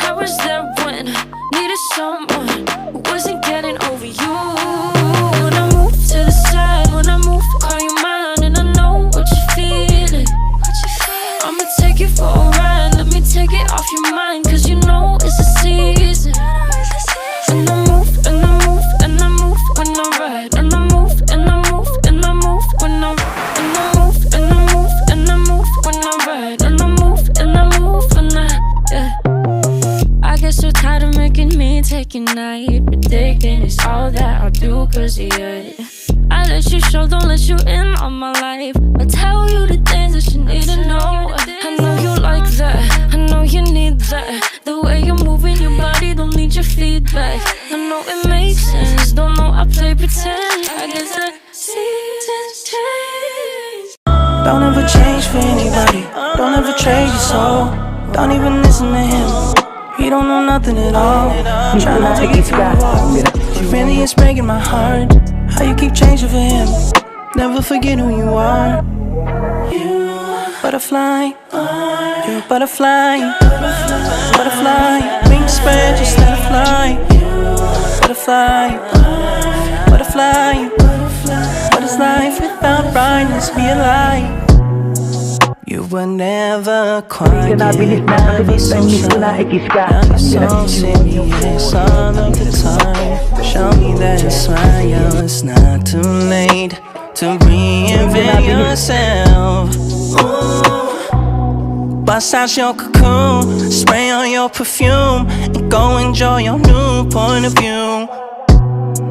I was there when I needed someone who wasn't getting over you. When I move to the side, when I move, call you mine, and I know what you're feeling. I'ma take you for a ride, let me take it off your mind, cause you know it's a season. And I move, and I move, and I move when I ride. And I move, and I move, and I move when I ride. And I move, and I move, and I move when I ride. And I move, and I move when I get so tired of making me take a night, predicting it's all that I'll do cause of you. I let you show, don't let you in on my life. I tell you the things that you need to know. I know you like that, I know you need that. The way you're moving your body, don't need your feedback. I know it makes sense, don't know I play pretend. I guess that seasons change. Don't ever change for anybody, don't ever trade your soul. Don't even listen to him, he don't know nothing at all. I'm trying not to get too involved. It really is breaking my heart, how you keep changing for him. Never forget who you are. You butterfly, you're a butterfly. Butterfly, wings spread, just let it fly. Butterfly, butterfly. What is life without brightness? Be a lie. You were never quiet, never so shy. Now you're so serious all of the time. Show me that smile, it's not too late to reinvent yourself. Ooh. Bust out your cocoon, spray on your perfume, and go enjoy your new point of view.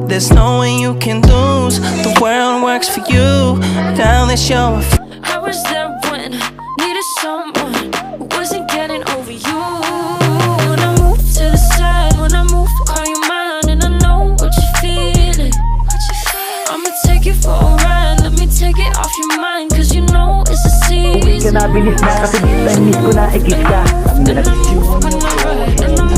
There's no way you can lose, the world works for you. Now that you're I was there when I needed someone who wasn't getting over you. When I move to the side, when I move, call you mine, and I know what you're feeling. I'ma take you for a ride, let me take it off your mind, cause you know it's a season. Uwi ka na, bilis na, kasi this time miss ko na, ikis ka. And I move when I ride, and I